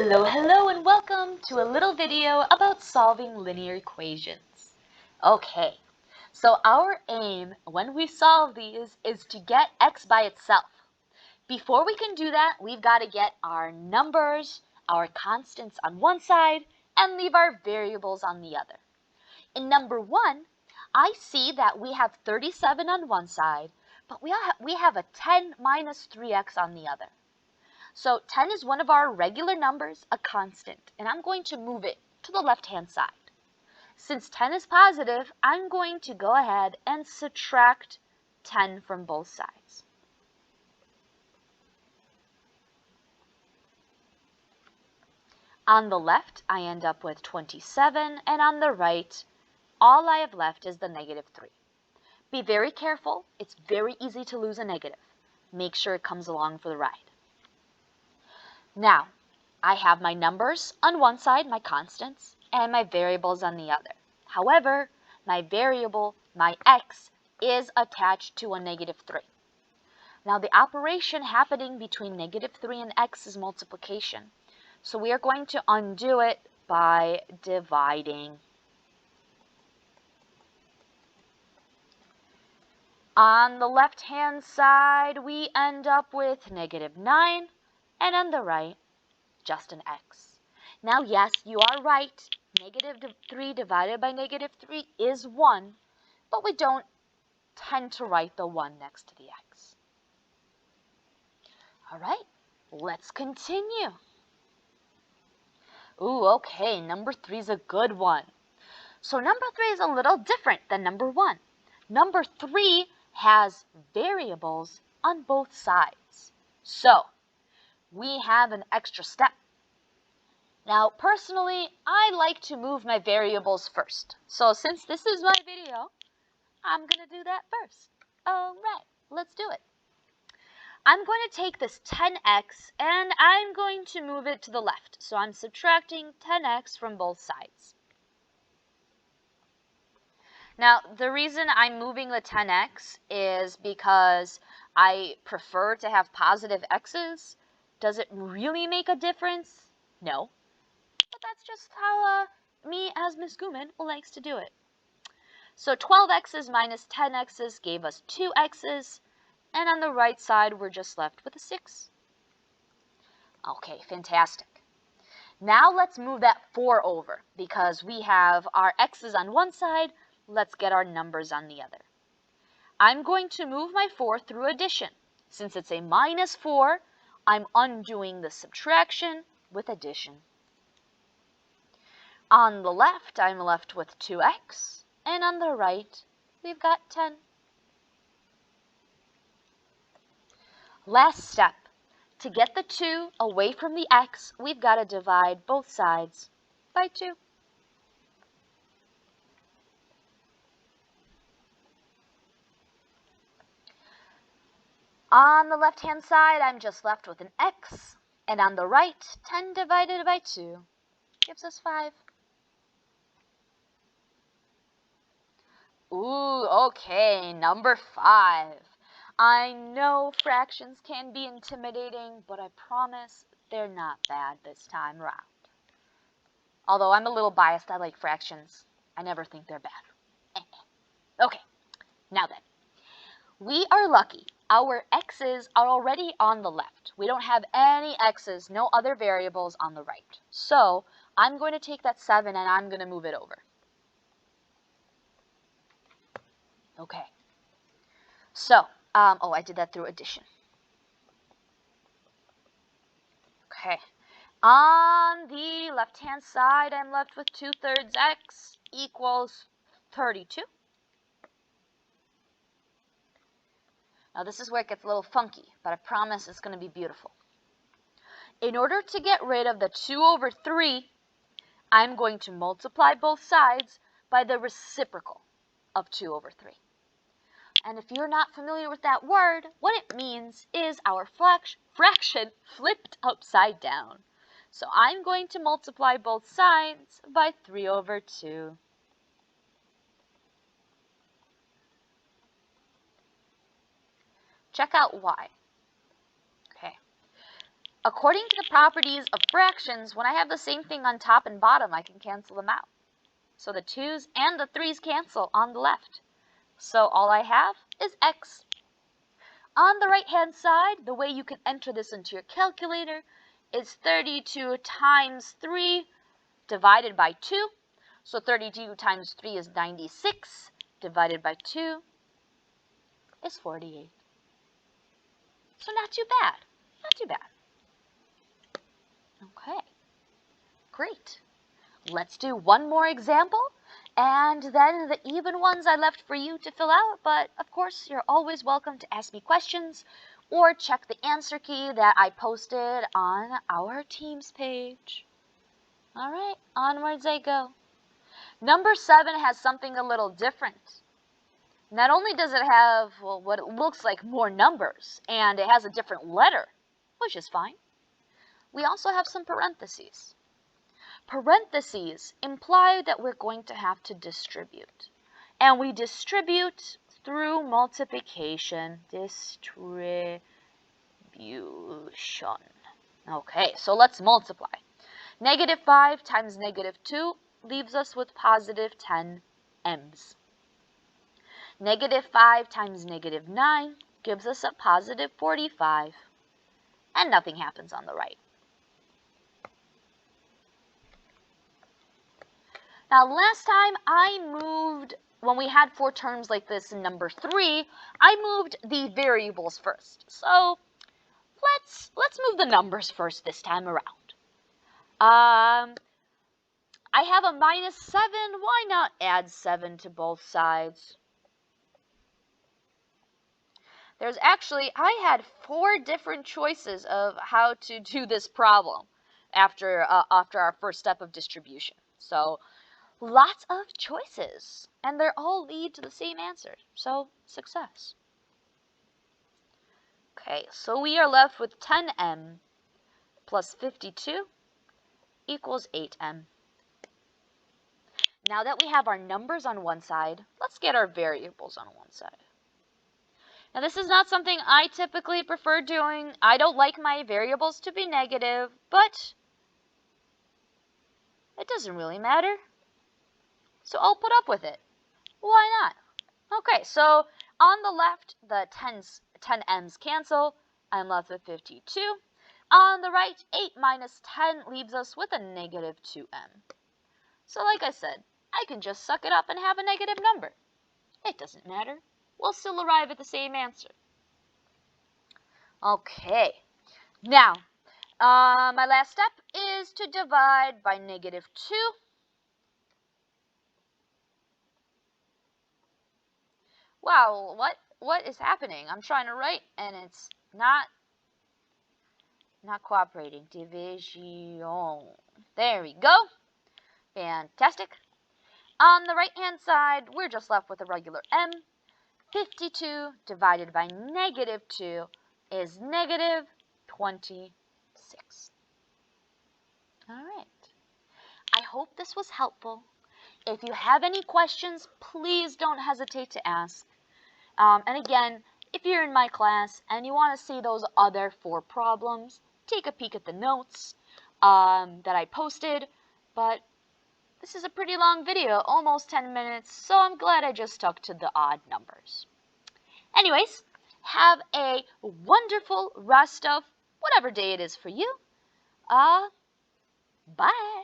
Hello, and welcome to a little video about solving linear equations. Okay, so our aim when we solve these is to get x by itself. Before we can do that, we've got to get our numbers, our constants on one side, and leave our variables on the other. In number 1, I see that we have 37 on one side, but we have a 10 minus 3x on the other. So 10 is one of our regular numbers, a constant, and I'm going to move it to the left-hand side. Since 10 is positive, I'm going to go ahead and subtract 10 from both sides. On the left, I end up with 27, and on the right, all I have left is the negative 3. Be very careful. It's very easy to lose a negative. Make sure it comes along for the ride. Now, I have my numbers on one side, my constants, and my variables on the other. However, my variable, my x, is attached to a negative 3. Now, the operation happening between negative 3 and x is multiplication. So we are going to undo it by dividing. On the left-hand side, we end up with negative 9. And on the right, just an x. Now, yes, you are right. Negative 3 divided by negative 3 is 1, but we don't tend to write the 1 next to the x. All right, let's continue. Ooh, okay, number 3 is a good one. So number 3 is a little different than number 1. Number 3 has variables on both sides. So we have an extra step. Now, personally, I like to move my variables first. So since this is my video, I'm going to do that first. All right, let's do it. I'm going to take this 10x and I'm going to move it to the left. So I'm subtracting 10x from both sides. Now, the reason I'm moving the 10x is because I prefer to have positive x's. Does it really make a difference? No. But that's just how me as Ms.Gumin likes to do it. So 12x's minus 10x's gave us 2x's, and on the right side we're just left with a 6. Okay, fantastic. Now let's move that 4 over, because we have our x's on one side. Let's get our numbers on the other. I'm going to move my 4 through addition. Since it's a minus 4, I'm undoing the subtraction with addition. On the left, I'm left with 2x, and on the right, we've got 10. Last step. To get the 2 away from the x, we've got to divide both sides by 2. On the left-hand side, I'm just left with an x, and on the right, 10 divided by 2 gives us 5. Ooh, okay, number 5. I know fractions can be intimidating, but I promise they're not bad this time around. Although I'm a little biased, I like fractions. I never think they're bad. Okay, now then. We are lucky. Our x's are already on the left. We don't have any x's, no other variables on the right. So I'm going to take that 7 and I'm going to move it over. Okay. So, I did that through addition. Okay. On the left-hand side, I'm left with 2/3 x equals 32. Now, this is where it gets a little funky, but I promise it's going to be beautiful. In order to get rid of the 2 over 3, I'm going to multiply both sides by the reciprocal of 2 over 3. And if you're not familiar with that word, what it means is our fraction flipped upside down. So I'm going to multiply both sides by 3 over 2. Check out why. Okay. according to the properties of fractions, when I have the same thing on top and bottom, I can cancel them out. So the 2's and the 3's cancel on the left. So all I have is x. On the right-hand side, the way you can enter this into your calculator is 32 times 3 divided by 2. So 32 times 3 is 96, divided by 2 is 48. So not too bad, not too bad. Okay, great. Let's do one more example, and then the even ones I left for you to fill out, but of course you're always welcome to ask me questions or check the answer key that I posted on our Teams page. All right, onwards I go. Number 7 has something a little different. Not only does it have, well, what it looks like more numbers, and it has a different letter, which is fine, we also have some parentheses. Parentheses imply that we're going to have to distribute. And we distribute through multiplication. Distribution. Okay, so let's multiply. Negative 5 times negative 2 leaves us with positive 10 m's. Negative 5 times negative 9 gives us a positive 45. And nothing happens on the right. Now, last time I moved, when we had 4 terms like this in number 3, I moved the variables first. So let's move the numbers first this time around. I have a minus 7. Why not add 7 to both sides? There's actually, I had 4 different choices of how to do this problem after our first step of distribution. So lots of choices, and they all lead to the same answer, so success. Okay, so we are left with 10m plus 52 equals 8m. Now that we have our numbers on one side, let's get our variables on one side. Now this is not something I typically prefer doing. I don't like my variables to be negative, but it doesn't really matter. So I'll put up with it. Why not? Okay, so on the left, the 10m's cancel. I'm left with 52. On the right, 8 minus 10 leaves us with a negative 2m. So like I said, I can just suck it up and have a negative number. It doesn't matter. We'll still arrive at the same answer. Okay, now, my last step is to divide by negative 2. Wow, what is happening? I'm trying to write and it's not cooperating. Division. There we go. Fantastic. On the right-hand side, we're just left with a regular m. 52 divided by negative 2 is negative 26. All right. I hope this was helpful. If you have any questions, please don't hesitate to ask. And again, if you're in my class and you want to see those other 4 problems, take a peek at the notes that I posted. But this is a pretty long video, almost 10 minutes, so I'm glad I just stuck to the odd numbers. Anyways, have a wonderful rest of whatever day it is for you. Bye.